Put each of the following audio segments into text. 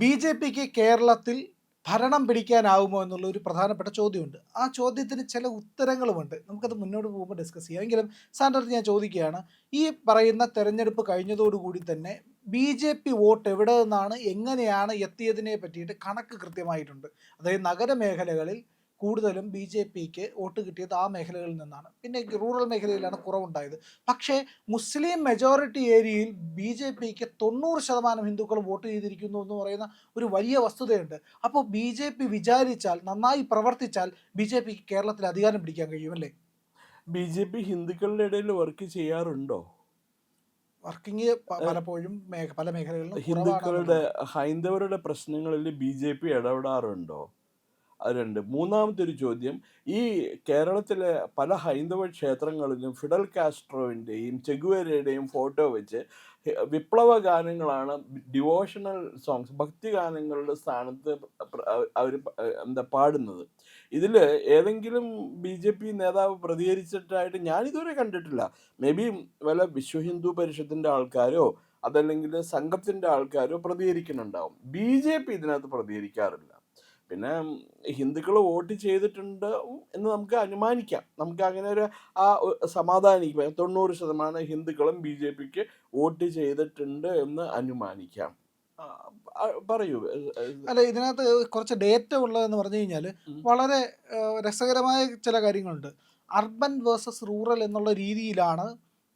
ബി.ജെ.പിക്ക് കേരളത്തിൽ ഭരണം പിടിക്കാനാവുമോ എന്നുള്ള ഒരു പ്രധാനപ്പെട്ട ചോദ്യമുണ്ട്. ആ ചോദ്യത്തിന് ചില ഉത്തരങ്ങളുമുണ്ട്. നമുക്കത് മുന്നോട്ട് പോകുമ്പോൾ ഡിസ്കസ് ചെയ്യാം. എങ്കിലും സാറിൻ്റെ അടുത്ത് ഞാൻ ചോദിക്കുകയാണ്. ഈ പറയുന്ന തെരഞ്ഞെടുപ്പ് കഴിഞ്ഞതോടുകൂടി തന്നെ ബി.ജെ.പി വോട്ട് എവിടെ നിന്നാണ്, എങ്ങനെയാണ് എത്തിയതിനെ പറ്റിയിട്ട് കണക്ക് കൃത്യമായിട്ടുണ്ട്. അതായത് നഗരമേഖലകളിൽ കൂടുതലും ബി.ജെ.പിക്ക് വോട്ട് കിട്ടിയത് ആ മേഖലകളിൽ നിന്നാണ്. പിന്നെ റൂറൽ മേഖലയിലാണ് കുറവുണ്ടായത്. പക്ഷേ മുസ്ലിം മെജോറിറ്റി ഏരിയയിൽ ബി.ജെ.പിക്ക് 90% ഹിന്ദുക്കൾ വോട്ട് ചെയ്തിരിക്കുന്നു എന്ന് പറയുന്ന ഒരു വലിയ വസ്തുതയുണ്ട്. അപ്പോൾ ബി.ജെ.പി വിചാരിച്ചാൽ, നന്നായി പ്രവർത്തിച്ചാൽ ബി.ജെ.പിക്ക് കേരളത്തിൽ അധികാരം പിടിക്കാൻ കഴിയുമല്ലേ? ബി.ജെ.പി ഹിന്ദുക്കളുടെ ഇടയിൽ വർക്ക് ചെയ്യാറുണ്ടോ? വർക്കിംഗ് പലപ്പോഴും പല മേഖലകളിലും ഹിന്ദുക്കളുടെ കുറവാണെന്നുള്ളതാണ്. ഹൈന്ദവരുടെ പ്രശ്നങ്ങളിൽ ബി.ജെ.പി ഇടപെടാറുണ്ടോ? അത് രണ്ട്. മൂന്നാമത്തെ ഒരു ചോദ്യം, ഈ കേരളത്തിലെ പല ഹൈന്ദവ ക്ഷേത്രങ്ങളിലും ഫിഡൽ കാസ്ട്രോവിൻ്റെയും ചെഗുവേരയുടെയും ഫോട്ടോ വെച്ച് വിപ്ലവ ഗാനങ്ങളാണ്, ഡിവോഷണൽ സോങ്സ്, ഭക്തി ഗാനങ്ങളുടെ സ്ഥാനത്ത് അവർ എന്താ പാടുന്നത്. ഇതിൽ ഏതെങ്കിലും ബി.ജെ.പി നേതാവ് പ്രതികരിച്ചിട്ടായിട്ട് ഞാനിതുവരെ കണ്ടിട്ടില്ല. മേ ബി വല്ല വിശ്വ ഹിന്ദു പരിഷത്തിൻ്റെ ആൾക്കാരോ അതല്ലെങ്കിൽ സംഘത്തിൻ്റെ ആൾക്കാരോ പ്രതികരിക്കുന്നുണ്ടാവും. ബി.ജെ.പി ഇതിനകത്ത് പ്രതികരിക്കാറില്ല. പിന്നെ ഹിന്ദുക്കൾ വോട്ട് ചെയ്തിട്ടുണ്ട് എന്ന് നമുക്ക് അനുമാനിക്കാം. നമുക്ക് അങ്ങനെ ഒരു സമാധാനിക്കാം. 90% ഹിന്ദുക്കളും ബി.ജെ.പിക്ക് വോട്ട് ചെയ്തിട്ടുണ്ട് എന്ന് അനുമാനിക്കാം. പറയൂ. അല്ല, ഇതിനകത്ത് കുറച്ച് ഡേറ്റ ഉള്ളതെന്ന് പറഞ്ഞു കഴിഞ്ഞാൽ വളരെ രസകരമായ ചില കാര്യങ്ങളുണ്ട്. അർബൻ വേഴ്സസ് റൂറൽ എന്നുള്ള രീതിയിലാണ്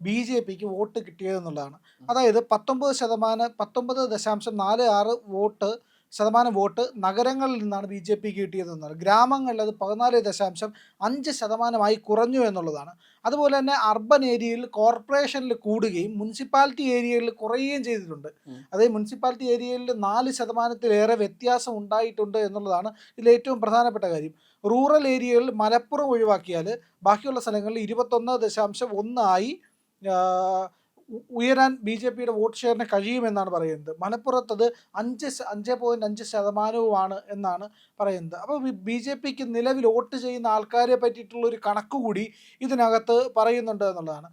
ബി.ജെ.പിക്ക് വോട്ട് കിട്ടിയതെന്നുള്ളതാണ്. അതായത് 19.46% വോട്ട് നഗരങ്ങളിൽ നിന്നാണ് ബി.ജെ.പിക്ക് കിട്ടിയതെന്നാണ്. ഗ്രാമങ്ങളിൽ അത് 14.5% കുറഞ്ഞു എന്നുള്ളതാണ്. അതുപോലെ തന്നെ അർബൻ ഏരിയയിൽ കോർപ്പറേഷനിൽ കൂടുകയും മുനിസിപ്പാലിറ്റി ഏരിയയിൽ കുറയുകയും ചെയ്തിട്ടുണ്ട്. അതായത് മുനിസിപ്പാലിറ്റി ഏരിയയിൽ 4%-ലേറെ വ്യത്യാസം ഉണ്ടായിട്ടുണ്ട് എന്നുള്ളതാണ് ഇതിലേറ്റവും പ്രധാനപ്പെട്ട കാര്യം. റൂറൽ ഏരിയകളിൽ മലപ്പുറം ഒഴിവാക്കിയാൽ ബാക്കിയുള്ള സ്ഥലങ്ങളിൽ 21.1 ആയി ഉയരാൻ ബി.ജെ.പിയുടെ വോട്ട് ഷെയറിന് കഴിയുമെന്നാണ് പറയുന്നത്. മലപ്പുറത്തത് 5.5% എന്നാണ് പറയുന്നത്. അപ്പോൾ ബി.ജെ.പിക്ക് നിലവിൽ വോട്ട് ചെയ്യുന്ന ആൾക്കാരെ പറ്റിയിട്ടുള്ളൊരു കണക്ക് കൂടി ഇതിനകത്ത് പറയുന്നുണ്ട് എന്നുള്ളതാണ്.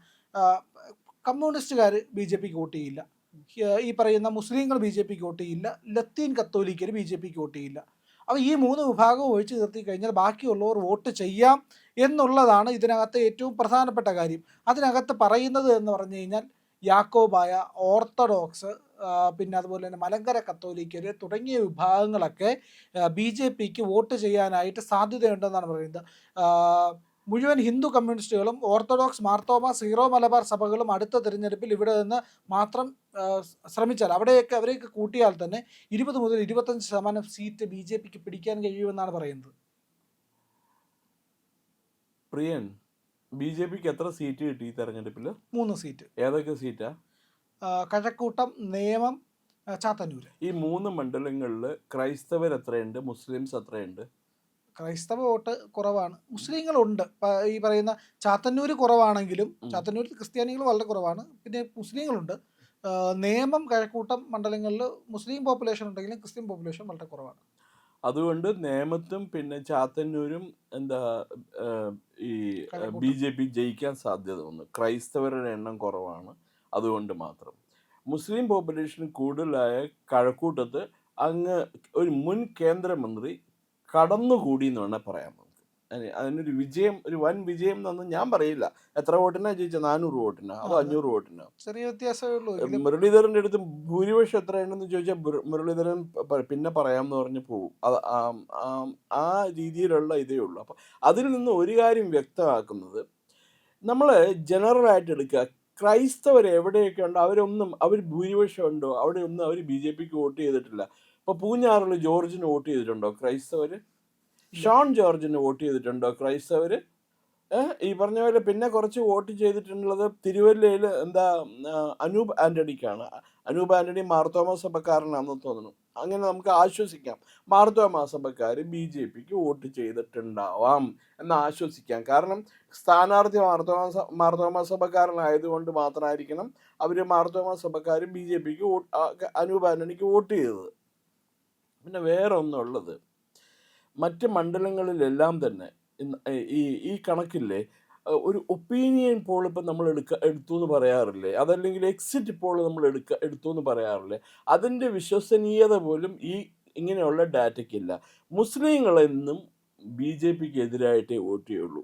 കമ്മ്യൂണിസ്റ്റുകാർ ബി.ജെ.പിക്ക് വോട്ട് ചെയ്യില്ല. ഈ പറയുന്ന മുസ്ലിങ്ങൾ ബി.ജെ.പിക്ക് വോട്ട് ചെയ്യില്ല. ലത്തീൻ കത്തോലിക്കർ ബി.ജെ.പിക്ക് വോട്ട് ചെയ്യില്ല. അപ്പോൾ ഈ 3 വിഭാഗവും ഒഴിച്ചു നിർത്തി കഴിഞ്ഞാൽ ബാക്കിയുള്ളവർ വോട്ട് ചെയ്യാം എന്നുള്ളതാണ് ഇതിനകത്ത് ഏറ്റവും പ്രധാനപ്പെട്ട കാര്യം. അതിനകത്ത് പറയുന്നത് എന്ന് പറഞ്ഞു കഴിഞ്ഞാൽ യാക്കോബായ, ഓർത്തഡോക്സ്, പിന്നെ അതുപോലെ തന്നെ മലങ്കര കത്തോലിക്കർ തുടങ്ങിയ വിഭാഗങ്ങളൊക്കെ ബി.ജെ.പിക്ക് വോട്ട് ചെയ്യാനായിട്ട് സാധ്യതയുണ്ടെന്നാണ് പറയുന്നത്. മുഴുവൻ ഹിന്ദു കമ്മ്യൂണിസ്റ്റുകളും ഓർത്തഡോക്സ്, മാർത്തോമ, സീറോ മലബാർ സഭകളും അടുത്ത തിരഞ്ഞെടുപ്പിൽ ഇവിടെ നിന്ന് മാത്രം ശ്രമിച്ചാൽ, അവരെയൊക്കെ കൂട്ടിയാൽ തന്നെ 20 മുതൽ 25% സീറ്റ് ബി.ജെ.പിക്ക് പിടിക്കാൻ കഴിയുമെന്നാണ് പറയുന്നത്. പ്രിയൻ, ബി.ജെ.പിക്ക് എത്ര സീറ്റ് കിട്ടി ഈ തെരഞ്ഞെടുപ്പിൽ? 3 സീറ്റ്. ഏതൊക്കെ സീറ്റാ? കഴക്കൂട്ടം, നേമം, ചാത്തന്നൂർ. ഈ 3 മണ്ഡലങ്ങളിൽ ക്രൈസ്തവർ എത്രയുണ്ട്, മുസ്ലിംസ് എത്രയുണ്ട്? ക്രൈസ്തവ വോട്ട് കുറവാണ്, മുസ്ലിങ്ങളുണ്ട്. ഈ പറയുന്ന ചാത്തന്നൂർ കുറവാണെങ്കിലും ചാത്തന്നൂർ ക്രിസ്ത്യാനികൾ വളരെ കുറവാണ്. പിന്നെ മുസ്ലിങ്ങളുണ്ട്. നേമം, കഴക്കൂട്ടം മണ്ഡലങ്ങളിൽ മുസ്ലിം പോപ്പുലേഷൻ ഉണ്ടെങ്കിലും ക്രിസ്ത്യൻ പോപ്പുലേഷൻ വളരെ കുറവാണ്. അതുകൊണ്ട് നേമത്തും പിന്നെ ചാത്തന്നൂരും എന്താ ഈ ബി.ജെ.പി ജയിക്കാൻ സാധ്യത വന്നു. ക്രൈസ്തവരുടെ എണ്ണം കുറവാണ്, അതുകൊണ്ട് മാത്രം. മുസ്ലിം പോപ്പുലേഷൻ കൂടുതലായ കഴക്കൂട്ടത്ത് അങ്ങ് ഒരു മുൻ കേന്ദ്രമന്ത്രി കടന്നുകൂടി എന്ന് വേണേൽ പറയാം നമുക്ക്. അതിനൊരു വിജയം, ഒരു വൻ വിജയം എന്നൊന്നും ഞാൻ പറയില്ല. എത്ര വോട്ടിനാ ജയിച്ചത്? 400 വോട്ടിനാ അതോ 500 വോട്ടിനാ? ചെറിയ വ്യത്യാസമേ ഉള്ളൂ. മുരളീധരൻ്റെ അടുത്ത് ഭൂരിപക്ഷം എത്രയുണ്ടെന്ന് ചോദിച്ചാൽ മുരളീധരൻ പിന്നെ പറയാമെന്ന് പറഞ്ഞ് പോകും. അത് ആ രീതിയിലുള്ള ഇതേ ഉള്ളൂ. അപ്പം അതിൽ നിന്ന് ഒരു കാര്യം വ്യക്തമാക്കുന്നത്, നമ്മൾ ജനറലായിട്ട് എടുക്കുക, ക്രൈസ്തവർ എവിടെയൊക്കെ ഉണ്ടോ അവർ ഭൂരിപക്ഷം ഉണ്ടോ അവിടെയൊന്നും അവർ ബി.ജെ.പിക്ക് വോട്ട് ചെയ്തിട്ടില്ല. ഇപ്പോൾ പൂഞ്ഞാറിൽ ജോർജിന് വോട്ട് ചെയ്തിട്ടുണ്ടോ ക്രൈസ്തവർ? ഷോൺ ജോർജിന് വോട്ട് ചെയ്തിട്ടുണ്ടോ ക്രൈസ്തവർ? ഈ പറഞ്ഞ പോലെ പിന്നെ കുറച്ച് വോട്ട് ചെയ്തിട്ടുള്ളത് തിരുവല്ലയിൽ അനൂപ് ആൻ്റണിക്കാണ്. അനൂപ് ആൻ്റണി മാർത്തോമ സഭക്കാരനാണെന്ന് തോന്നുന്നു. അങ്ങനെ നമുക്ക് ആശ്വസിക്കാം, മാർത്തോമ സഭക്കാർ ബി.ജെ.പിക്ക് വോട്ട് ചെയ്തിട്ടുണ്ടാവാം എന്ന് ആശ്വസിക്കാം. കാരണം സ്ഥാനാർത്ഥി മാർത്തോമ സഭക്കാരനായതുകൊണ്ട് മാത്രമായിരിക്കണം അവർ മാർത്തോമ സഭക്കാർ ബി.ജെ.പിക്ക് അനൂപ് ആൻ്റണിക്ക് വോട്ട് ചെയ്തത്. പിന്നെ വേറെ ഒന്നുള്ളത്, മറ്റ് മണ്ഡലങ്ങളിലെല്ലാം തന്നെ ഈ കണക്കില്ലേ, ഒരു ഒപ്പീനിയൻ പോൾ ഇപ്പം നമ്മൾ എടുത്തു എന്ന് പറയാറില്ലേ, അതല്ലെങ്കിൽ എക്സിറ്റ് പോൾ നമ്മൾ എടുത്തു എന്ന് പറയാറില്ലേ, അതിൻ്റെ വിശ്വസനീയത പോലും ഇങ്ങനെയുള്ള ഡാറ്റയ്ക്കില്ല. മുസ്ലിങ്ങളെന്നും ബി ജെ പിക്ക് എതിരായിട്ടേ വോട്ട് ചെയ്യുള്ളൂ.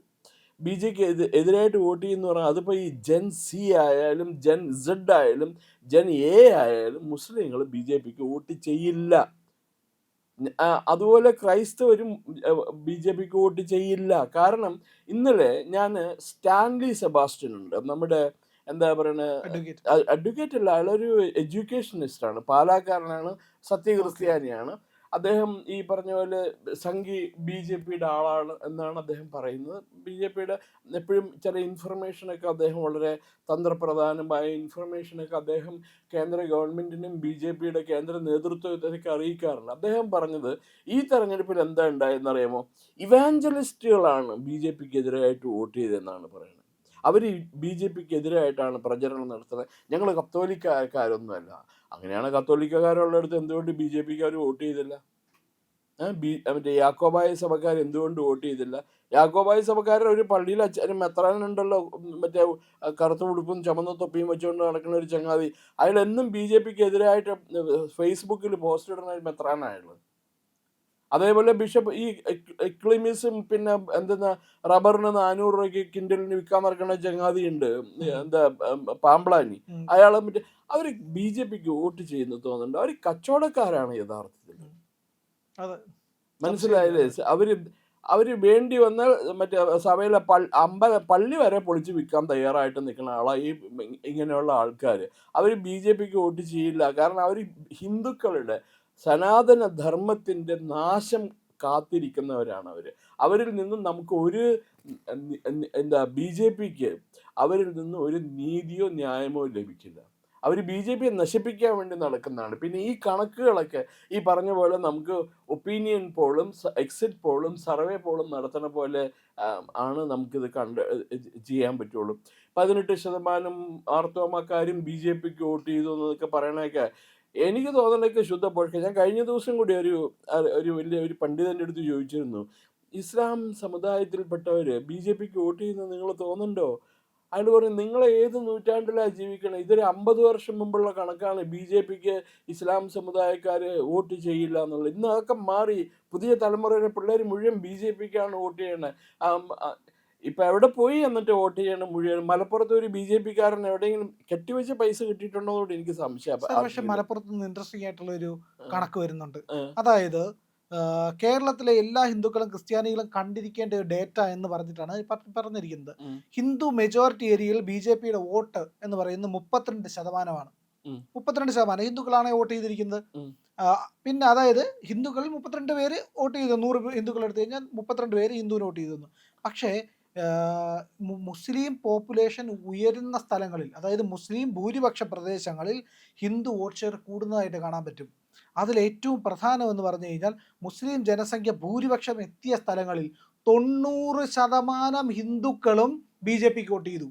ബി ജെ പിക്ക് എതിരായിട്ട് വോട്ട് ചെയ്യുന്ന പറഞ്ഞാൽ അതിപ്പോൾ ഈ ജെൻ സി ആയാലും ജെൻ സെഡ് ആയാലും ജെൻ എ ആയാലും മുസ്ലിങ്ങൾ ബി ജെ പിക്ക് വോട്ട് ചെയ്യില്ല. അതുപോലെ ക്രൈസ്തവരും ബി ജെ പിക്ക് വോട്ട് ചെയ്യില്ല. കാരണം ഇന്നലെ ഞാൻ സ്റ്റാൻലി സെബാസ്റ്റ്യൻ ഉണ്ട്, നമ്മുടെ എന്താ പറയുന്നത്, അഡ്വക്കേറ്റ് അല്ല, അയാളൊരു എഡ്യൂക്കേഷനിസ്റ്റാണ്, പാലാക്കാരനാണ്, സത്യക്രിസ്ത്യാനിയാണ്. അദ്ദേഹം ഈ പറഞ്ഞ പോലെ സംഘി ബി ജെ പിയുടെ ആളാണ് എന്നാണ് അദ്ദേഹം പറയുന്നത്. ബി ജെ പിയുടെ എപ്പോഴും ചില ഇൻഫർമേഷനൊക്കെ അദ്ദേഹം വളരെ തന്ത്രപ്രധാനമായ ഇൻഫർമേഷനൊക്കെ അദ്ദേഹം കേന്ദ്ര ഗവൺമെൻറ്റിനും ബി ജെ പിയുടെ കേന്ദ്ര നേതൃത്വത്തിനൊക്കെ അറിയിക്കാറുണ്ട്. അദ്ദേഹം പറഞ്ഞത് ഈ തെരഞ്ഞെടുപ്പിൽ എന്താ ഉണ്ടായെന്നറിയാമോ, ഇവാഞ്ചലിസ്റ്റുകളാണ് ബി ജെ പിക്ക് എതിരായിട്ട് വോട്ട് ചെയ്തതെന്നാണ് പറയുന്നത്. അവർ ബി ജെ പിക്ക് എതിരായിട്ടാണ് പ്രചരണം നടത്തുന്നത്, ഞങ്ങൾ കത്തോലിക്കക്കാരൊന്നുമല്ല. അങ്ങനെയാണ് കത്തോലിക്കക്കാരുള്ളിടത്ത് എന്തുകൊണ്ട് ബി ജെ പിക്കാർ വോട്ട് ചെയ്തില്ല? മറ്റേ യാക്കോബായ സഭക്കാർ എന്തുകൊണ്ട് വോട്ട് ചെയ്തില്ല? യാക്കോബായ സഭക്കാരൻ ഒരു പള്ളിയിൽ മെത്രാനുണ്ടല്ലോ, മറ്റേ കറുത്ത ഉടുപ്പും ചുമന്ന തൊപ്പിയും വെച്ചുകൊണ്ട് നടക്കുന്ന ഒരു ചങ്ങാതി, അയാൾ എന്നും ബി ജെ പിക്ക് എതിരായിട്ട് ഫേസ്ബുക്കിൽ പോസ്റ്റ് ഇടുന്ന ഒരു മെത്രാനായുള്ളത്. അതേപോലെ ബിഷപ്പ് ഈ എക്ലിമിസും പിന്നെ എന്തെന്നാ റബ്ബറിന് 400 രൂപയ്ക്ക് കിൻഡലിന് വിൽക്കാൻ നടക്കുന്ന ചങ്ങാതി ഉണ്ട്, എന്താ പാമ്പ്ളാനി, അയാളെ മറ്റേ അവർ ബി ജെ പിക്ക് വോട്ട് ചെയ്യുന്നു തോന്നുന്നുണ്ട്. അവർ കച്ചവടക്കാരാണ് യഥാർത്ഥത്തിൽ. മനസ്സിലായില്ലേ? അവര് വേണ്ടി വന്നാൽ മറ്റേ സഭയിലെ പള്ളി വരെ പൊളിച്ച് വിൽക്കാൻ തയ്യാറായിട്ട് നിൽക്കുന്ന ആളാണ് ഈ ഇങ്ങനെയുള്ള ആൾക്കാർ. അവർ ബി ജെ പിക്ക് വോട്ട് ചെയ്യില്ല. കാരണം അവർ ഹിന്ദുക്കളുടെ സനാതന ധർമ്മത്തിൻ്റെ നാശം കാത്തിരിക്കുന്നവരാണ് അവർ. അവരിൽ നിന്നും നമുക്ക് ഒരു എന്താ ബി ജെ പിക്ക് അവരിൽ നിന്ന് ഒരു നീതിയോ ന്യായമോ ലഭിക്കില്ല. അവർ ബി ജെ പിയെ നശിപ്പിക്കാൻ വേണ്ടി നടക്കുന്നതാണ്. പിന്നെ ഈ കണക്കുകളൊക്കെ ഈ പറഞ്ഞ പോലെ നമുക്ക് ഒപ്പീനിയൻ പോളും എക്സിറ്റ് പോളും സർവേ പോളും നടത്തുന്ന പോലെ ആണ് നമുക്കിത് ചെയ്യാൻ പറ്റുള്ളൂ. 18% ആർത്തോമാക്കാരും ബി ജെ പിക്ക് വോട്ട് ചെയ്തു എന്നൊക്കെ പറയണതൊക്കെ എനിക്ക് തോന്നണൊക്കെ ശുദ്ധ പൊഴക്ക. ഞാൻ കഴിഞ്ഞ ദിവസം കൂടി ഒരു വലിയ പണ്ഡിതൻ്റെ അടുത്ത് ചോദിച്ചിരുന്നു, ഇസ്ലാം സമുദായത്തിൽപ്പെട്ടവർ ബി ജെ പിക്ക് വോട്ട് ചെയ്യുന്നത് നിങ്ങൾ തോന്നുന്നുണ്ടോ? അയാൾ പറയും, നിങ്ങൾ ഏത് നൂറ്റാണ്ടിലാണ് ജീവിക്കണം? ഇതൊരു 50 വർഷം മുമ്പുള്ള കണക്കാണ്. ബി ജെ പിക്ക് ഇസ്ലാം സമുദായക്കാർ വോട്ട് ചെയ്യില്ല എന്നുള്ളത്. ഇന്ന് അതൊക്കെ മാറി. പുതിയ തലമുറയിലെ പിള്ളേർ മുഴുവൻ ബി ജെ പിക്കാണ് വോട്ട് ചെയ്യണത്. ഇപ്പം എവിടെ പോയി എന്നിട്ട് വോട്ട് ചെയ്യണം മുഴുവൻ? മലപ്പുറത്ത് ഒരു ബി ജെ പിക്കാരൻ എവിടെയെങ്കിലും കെട്ടിവെച്ച പൈസ കിട്ടിയിട്ടുണ്ടോന്നോട് എനിക്ക് സംശയം. പക്ഷെ മലപ്പുറത്ത് നിന്ന് ഇൻട്രസ്റ്റിംഗ് ആയിട്ടുള്ള ഒരു കണക്ക് വരുന്നുണ്ട്. അതായത് കേരളത്തിലെ എല്ലാ ഹിന്ദുക്കളും ക്രിസ്ത്യാനികളും കണ്ടിരിക്കേണ്ട ഒരു ഡേറ്റ എന്ന് പറഞ്ഞിട്ടാണ് പറഞ്ഞിരിക്കുന്നത്. ഹിന്ദു മെജോറിറ്റി ഏരിയയിൽ ബി ജെ പിയുടെ വോട്ട് എന്ന് പറയുന്നത് 32%. 32% ഹിന്ദുക്കളാണ് വോട്ട് ചെയ്തിരിക്കുന്നത്. പിന്നെ അതായത് ഹിന്ദുക്കളിൽ 32 പേര് വോട്ട് ചെയ്തു. 100 ഹിന്ദുക്കൾ എടുത്തു കഴിഞ്ഞാൽ 32 പേര് ഹിന്ദുവിന് വോട്ട് ചെയ്തു. പക്ഷേ മുസ്ലിം പോപ്പുലേഷൻ ഉയരുന്ന സ്ഥലങ്ങളിൽ, അതായത് മുസ്ലിം ഭൂരിപക്ഷ പ്രദേശങ്ങളിൽ ഹിന്ദു വോട്ട് ഷെയർ കൂടുന്നതായിട്ട് കാണാൻ പറ്റും. അതിൽ ഏറ്റവും പ്രധാനം എന്ന് പറഞ്ഞു കഴിഞ്ഞാൽ മുസ്ലിം ജനസംഖ്യ ഭൂരിപക്ഷം എത്തിയ സ്ഥലങ്ങളിൽ 90% ഹിന്ദുക്കളും ബി ജെ പിക്ക് വോട്ട് ചെയ്തു.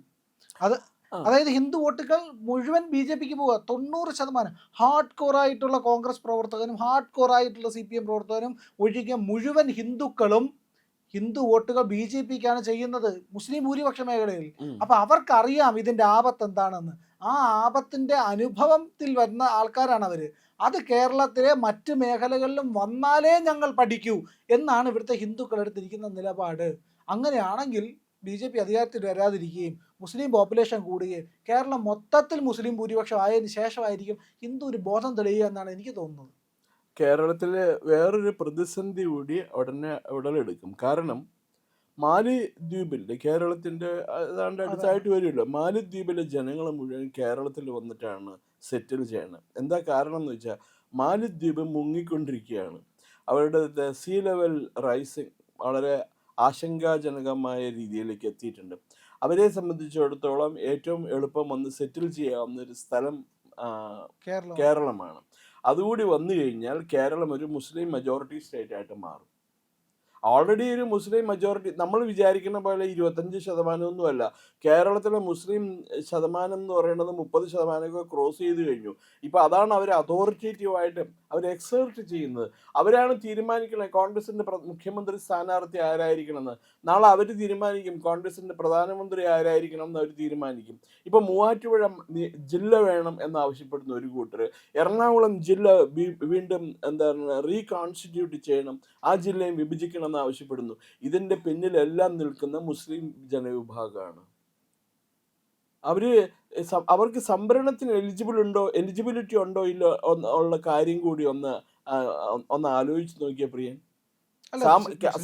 അതായത് ഹിന്ദു വോട്ടുകൾ മുഴുവൻ ബി ജെ പിക്ക് പോവുക. 90% ഹാർഡ് കോറായിട്ടുള്ള കോൺഗ്രസ് പ്രവർത്തകനും ഹാർഡ് കോറായിട്ടുള്ള CPM പ്രവർത്തകനും ഒഴികെ മുഴുവൻ ഹിന്ദുക്കളും ഹിന്ദു വോട്ടുകൾ ബി ജെ പിക്കാണ് ചെയ്യുന്നത് മുസ്ലിം ഭൂരിപക്ഷ മേഖലയിൽ. അപ്പൊ അവർക്കറിയാം ഇതിന്റെ ആപത്ത് എന്താണെന്ന്. ആ ആപത്തിന്റെ അനുഭവത്തിൽ വരുന്ന ആൾക്കാരാണ് അവര്. അത് കേരളത്തിലെ മറ്റ് മേഖലകളിലും വന്നാലേ ഞങ്ങൾ പഠിക്കൂ എന്നാണ് ഇവിടുത്തെ ഹിന്ദുക്കൾ എടുത്തിരിക്കുന്ന നിലപാട്. അങ്ങനെയാണെങ്കിൽ ബി ജെ പി അധികാരത്തിൽ വരാതിരിക്കുകയും മുസ്ലിം പോപ്പുലേഷൻ കൂടുകയും കേരളം മൊത്തത്തിൽ മുസ്ലിം ഭൂരിപക്ഷം ആയതിനു ശേഷമായിരിക്കും ഹിന്ദു ഒരു ബോധം തെളിയുക എന്നാണ് എനിക്ക് തോന്നുന്നത്. കേരളത്തിലെ വേറൊരു പ്രതിസന്ധി കൂടി ഉടലെടുക്കും. കാരണം മാലിദ്വീപിലെ കേരളത്തിൻ്റെ ഏതാണ്ട് അടുത്തായിട്ട് വരുമല്ലോ, മാലിദ്വീപിലെ ജനങ്ങൾ മുഴുവൻ കേരളത്തിൽ വന്നിട്ടാണ് സെറ്റിൽ ചെയ്യണത്. എന്താ കാരണം എന്ന് വെച്ചാൽ മാലിദ്വീപ് മുങ്ങിക്കൊണ്ടിരിക്കുകയാണ്. അവരുടെ സീ ലെവൽ റൈസിങ് വളരെ ആശങ്കാജനകമായ രീതിയിലേക്ക് എത്തിയിട്ടുണ്ട്. അവരെ സംബന്ധിച്ചിടത്തോളം ഏറ്റവും എളുപ്പം വന്ന് സെറ്റിൽ ചെയ്യാവുന്ന ഒരു സ്ഥലം കേരളമാണ്. അതുകൂടി വന്നു കഴിഞ്ഞാൽ കേരളം ഒരു മുസ്ലിം മെജോറിറ്റി സ്റ്റേറ്റ് ആയിട്ട് മാറും. ഓൾറെഡി ഒരു മുസ്ലിം മെജോറിറ്റി നമ്മൾ വിചാരിക്കുന്ന പോലെ 25% കേരളത്തിലെ മുസ്ലിം ശതമാനം എന്ന് പറയുന്നത് 30% ക്രോസ് ചെയ്ത് കഴിഞ്ഞു. ഇപ്പോൾ അതാണ് അവർ അതോറിറ്റേറ്റീവായിട്ട് അവർ എക്സേർട്ട് ചെയ്യുന്നത്. അവരാണ് തീരുമാനിക്കുന്നത് കോൺഗ്രസിൻ്റെ മുഖ്യമന്ത്രി സ്ഥാനാർത്ഥി ആരായിരിക്കണമെന്ന്. നാളെ അവർ തീരുമാനിക്കും കോൺഗ്രസിൻ്റെ പ്രധാനമന്ത്രി ആരായിരിക്കണം എന്ന് അവർ തീരുമാനിക്കും. ഇപ്പോൾ മൂവാറ്റുപുഴ ജില്ല വേണം എന്നാവശ്യപ്പെടുന്ന ഒരു കൂട്ടർ, എറണാകുളം ജില്ല വീണ്ടും എന്താണ് റീകോൺസ്റ്റിറ്റ്യൂട്ട് ചെയ്യണം, ആ ജില്ലയും വിഭജിക്കണം എന്ന് ആവശ്യപ്പെടുന്നു. ഇതിൻ്റെ പിന്നിലെല്ലാം നിൽക്കുന്ന മുസ്ലിം ജനവിഭാഗമാണ്. അവർക്ക് സംവരണത്തിന് എലിജിബിലിറ്റി ഉണ്ടോ ഇല്ലോ ഉള്ള കാര്യം കൂടി ഒന്ന് ആലോചിച്ച് നോക്കിയ പ്രിയൻ.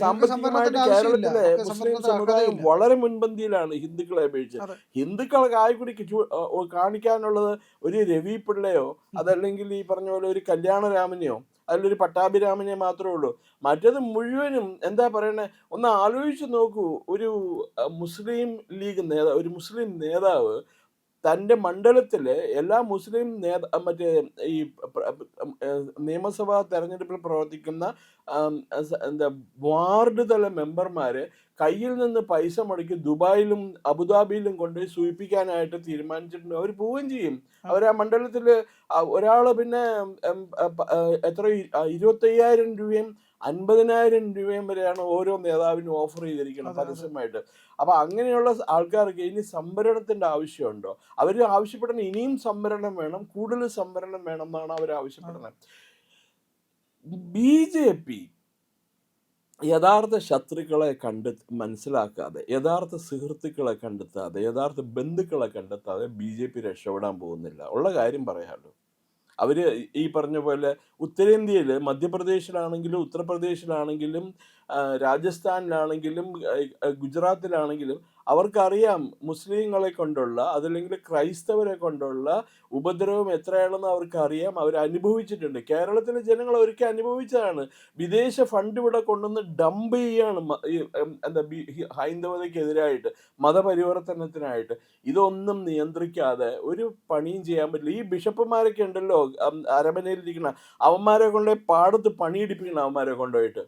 സാമ്പത്തികമായിട്ട് കേരളത്തിലെ മുസ്ലിം സമുദായം വളരെ മുൻപന്തിയിലാണ് ഹിന്ദുക്കളെ അപേക്ഷിച്ച്. ഹിന്ദുക്കളെ കായ്ക്കുടിക്ക് കാണിക്കാനുള്ളത് ഒരു രവി പിള്ളയോ അതല്ലെങ്കിൽ ഈ പറഞ്ഞ പോലെ ഒരു കല്യാണരാമനെയോ അതിലൊരു പട്ടാഭിരാമനെ മാത്രമേ ഉള്ളൂ. മറ്റത് മുഴുവനും എന്താ പറയണേ, ഒന്ന് ആലോചിച്ച് നോക്കൂ. ഒരു മുസ്ലിം ലീഗ് നേതാവ്, ഒരു മുസ്ലിം നേതാവ് തൻ്റെ മണ്ഡലത്തിലെ എല്ലാ മുസ്ലിം മറ്റേ ഈ നിയമസഭാ തെരഞ്ഞെടുപ്പിൽ പ്രവർത്തിക്കുന്ന എന്താ വാർഡ് തല മെമ്പർമാരെ കയ്യിൽ നിന്ന് പൈസ മുടക്കി ദുബായിലും അബുദാബിയിലും കൊണ്ടുപോയി സൂചിപ്പിക്കാനായിട്ട് തീരുമാനിച്ചിട്ടുണ്ട്. അവർ പോവുകയും ചെയ്യും. അവർ ആ മണ്ഡലത്തിൽ ഒരാൾ പിന്നെ എത്ര 25,000 രൂപയും 50,000 രൂപയും വരെയാണ് ഓരോ നേതാവിനും ഓഫർ ചെയ്തിരിക്കുന്നത് പരസ്യമായിട്ട്. അപ്പൊ അങ്ങനെയുള്ള ആൾക്കാർക്ക് ഇനി സംവരണത്തിന്റെ ആവശ്യമുണ്ടോ? അവർ ആവശ്യപ്പെടുന്ന ഇനിയും സംവരണം വേണം, കൂടുതൽ സംവരണം വേണം എന്നാണ് അവർ ആവശ്യപ്പെടുന്നത്. BJP യഥാർത്ഥ ശത്രുക്കളെ മനസ്സിലാക്കാതെ, യഥാർത്ഥ സുഹൃത്തുക്കളെ കണ്ടെത്താതെ, യഥാർത്ഥ ബന്ധുക്കളെ കണ്ടെത്താതെ BJP രക്ഷപ്പെടാൻ പോകുന്നില്ല. ഉള്ള കാര്യം പറയാമല്ലോ. അവർ ഈ പറഞ്ഞ പോലെ ഉത്തരേന്ത്യയിൽ മധ്യപ്രദേശിലാണെങ്കിലും ഉത്തർപ്രദേശിലാണെങ്കിലും രാജസ്ഥാനിലാണെങ്കിലും ഗുജറാത്തിലാണെങ്കിലും അവർക്കറിയാം മുസ്ലിങ്ങളെ കൊണ്ടുള്ള അതല്ലെങ്കിൽ ക്രൈസ്തവരെ കൊണ്ടുള്ള ഉപദ്രവം എത്രയാണെന്ന് അവർക്കറിയാം. അവർ അനുഭവിച്ചിട്ടുണ്ട്. കേരളത്തിലെ ജനങ്ങൾ ഒരിക്കൽ അനുഭവിച്ചതാണ്. വിദേശ ഫണ്ട് ഇവിടെ കൊണ്ടുവന്ന് ഡംപ് ചെയ്യാണ് എന്താ ഹൈന്ദവതയ്ക്കെതിരായിട്ട്, മതപരിവർത്തനത്തിനായിട്ട്. ഇതൊന്നും നിയന്ത്രിക്കാതെ ഒരു പണിയും ചെയ്യാൻ പറ്റില്ല. ഈ ബിഷപ്പുമാരൊക്കെ ഉണ്ടല്ലോ അരമനയിലിരിക്കുന്ന, അവന്മാരെ കൊണ്ടുപോയി പാടത്ത് പണിയെടുപ്പിക്കണം. അവന്മാരെ കൊണ്ടുപോയിട്ട്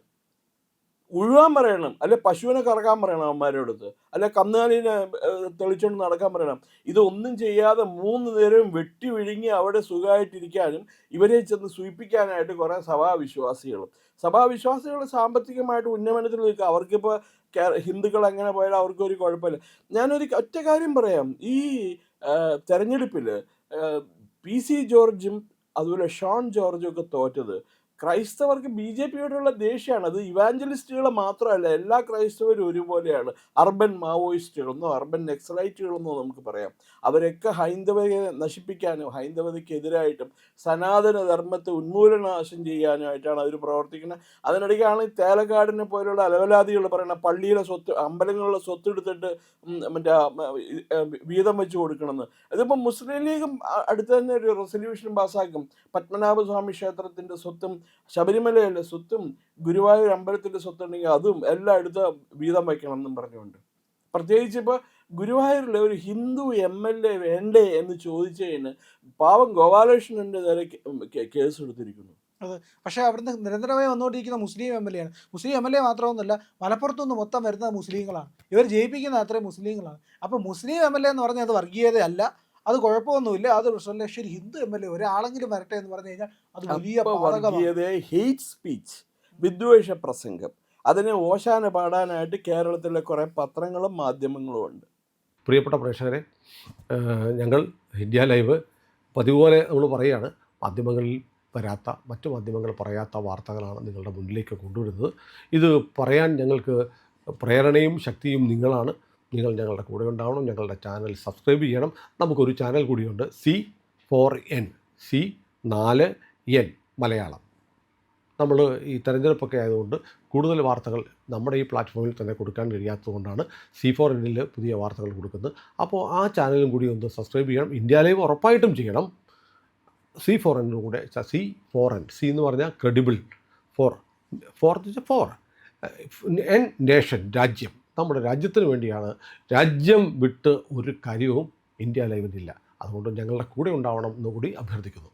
ഉഴുവാൻ പറയണം, അല്ലെ പശുവിനെ കറക്കാൻ പറയണം അവന്മാരോടത്ത്, അല്ലെ കന്നുകാലിനെ തെളിച്ചുകൊണ്ട് നടക്കാൻ പറയണം. ഇതൊന്നും ചെയ്യാതെ 3 നേരവും വെട്ടി വിഴുങ്ങി അവിടെ സുഖമായിട്ടിരിക്കാനും ഇവരെ ചെന്ന് സൂചിപ്പിക്കാനായിട്ട് കുറേ സഭാവിശ്വാസികൾ സാമ്പത്തികമായിട്ട് ഉന്നമനത്തിൽ നിൽക്കുക. അവർക്കിപ്പോൾ ഹിന്ദുക്കൾ എങ്ങനെ പോയാലും അവർക്കൊരു കുഴപ്പമില്ല. ഞാനൊരു ഒറ്റ കാര്യം പറയാം. ഈ തെരഞ്ഞെടുപ്പിൽ PC ജോർജും അതുപോലെ ഷോൺ ജോർജും ഒക്കെ തോറ്റത് ക്രൈസ്തവർക്ക് BJPയോടുള്ള ദേഷ്യമാണ്. അത് ഇവാഞ്ചലിസ്റ്റുകളെ മാത്രമല്ല, എല്ലാ ക്രൈസ്തവരും ഒരുപോലെയാണ്. അർബൻ മാവോയിസ്റ്റുകളെന്നോ അർബൻ നെക്സലൈറ്റുകളെന്നോ നമുക്ക് പറയാം. അവരൊക്കെ ഹൈന്ദവരെ നശിപ്പിക്കാനും ഹൈന്ദവതയ്ക്കെതിരായിട്ടും സനാതന ധർമ്മത്തെ ഉന്മൂലനാശം ചെയ്യാനുമായിട്ടാണ് അവർ പ്രവർത്തിക്കുന്നത്. അതിനിടയ്ക്കാണ് തേലക്കാടിനെ പോലുള്ള അലവലാദികൾ പറയുന്നത് പള്ളിയിലെ സ്വത്ത്, അമ്പലങ്ങളിലെ സ്വത്ത് എടുത്തിട്ട് മറ്റേ വീതം വെച്ച് കൊടുക്കണമെന്ന്. ഇതിപ്പോൾ മുസ്ലിം ലീഗും അടുത്ത് തന്നെ ഒരു റെസൊല്യൂഷൻ പാസ്സാക്കും. പത്മനാഭസ്വാമി ക്ഷേത്രത്തിൻ്റെ സ്വത്തും ശബരിമലയിലെ സ്വത്തും ഗുരുവായൂർ അമ്പലത്തിൻ്റെ സ്വത്തുണ്ടെങ്കിൽ അതും എല്ലാം എടുത്ത് വീതം വയ്ക്കണം എന്നും പറഞ്ഞുകൊണ്ട്. പ്രത്യേകിച്ച് ഇപ്പോൾ ഗുരുവായൂരിലെ ഒരു ഹിന്ദു MLA വേണ്ടേ എന്ന് ചോദിച്ചതിന് പാവം ഗോപാലകൃഷ്ണൻ്റെ നേരെ കേസ് എടുത്തിരിക്കുന്നു. അതെ, പക്ഷേ അവിടുന്ന് നിരന്തരമായി വന്നുകൊണ്ടിരിക്കുന്ന മുസ്ലിം MLA ആണ്. മുസ്ലിം MLA മാത്രമൊന്നുമല്ല, മലപ്പുറത്തുനിന്ന് മൊത്തം വരുന്നത് മുസ്ലിങ്ങളാണ്. ഇവർ ജയിപ്പിക്കുന്ന അത്രയും മുസ്ലിങ്ങളാണ്. അപ്പോൾ മുസ്ലിം MLA എന്ന് പറഞ്ഞാൽ അത് വർഗീയതയല്ല, അത് കുഴപ്പമൊന്നുമില്ല. അത് ശരി ഹിന്ദു MLA ഒരാളെങ്കിലും വരട്ടെ എന്ന് പറഞ്ഞു കഴിഞ്ഞാൽ അത് വലിയ ഹെയ്റ്റ് സ്പീച്ച്, വിദ്വേഷ പ്രസംഗം, അതിനെ ഓശാന പാടാനായിട്ട് കേരളത്തിലെ കുറേ പത്രങ്ങളും മാധ്യമങ്ങളും ഉണ്ട്. പ്രിയപ്പെട്ട പ്രേക്ഷകരെ, ഞങ്ങൾ ഇന്ത്യ ലൈവ് പതിവുപോലെ നമ്മൾ പറയുകയാണ്, മാധ്യമങ്ങളിൽ വരാത്ത, മറ്റു മാധ്യമങ്ങൾ പറയാത്ത വാർത്തകളാണ് നിങ്ങളുടെ മുന്നിലേക്ക് കൊണ്ടുവരുന്നത്. ഇത് പറയാൻ ഞങ്ങൾക്ക് പ്രേരണയും ശക്തിയും നിങ്ങളാണ്. നിങ്ങൾ ഞങ്ങളുടെ കൂടെ ഉണ്ടാവണം. ഞങ്ങളുടെ ചാനൽ സബ്സ്ക്രൈബ് ചെയ്യണം. നമുക്കൊരു ചാനൽ കൂടിയുണ്ട്, C4N മലയാളം. നമ്മൾ ഈ തെരഞ്ഞെടുപ്പൊക്കെ ആയതുകൊണ്ട് കൂടുതൽ വാർത്തകൾ നമ്മുടെ ഈ പ്ലാറ്റ്ഫോമിൽ തന്നെ കൊടുക്കാൻ കഴിയാത്തതുകൊണ്ടാണ് C4Nൽ പുതിയ വാർത്തകൾ കൊടുക്കുന്നത്. അപ്പോൾ ആ ചാനലും കൂടി ഒന്ന് സബ്സ്ക്രൈബ് ചെയ്യണം. ഇന്ത്യ ലൈവ് ഉറപ്പായിട്ടും ചെയ്യണം. C4N കൂടെ, C4N, C എന്ന് പറഞ്ഞാൽ ക്രെഡിബിൾ, ഫോർ N നേഷൻ, രാജ്യം. നമ്മുടെ രാജ്യത്തിന് വേണ്ടിയാണ്. രാജ്യം വിട്ട് ഒരു കാര്യവും ഇന്ത്യ ലൈവിനില്ല. അതുകൊണ്ട് ഞങ്ങളുടെ കൂടെ ഉണ്ടാവണം എന്നുകൂടി അഭ്യർത്ഥിക്കുന്നു.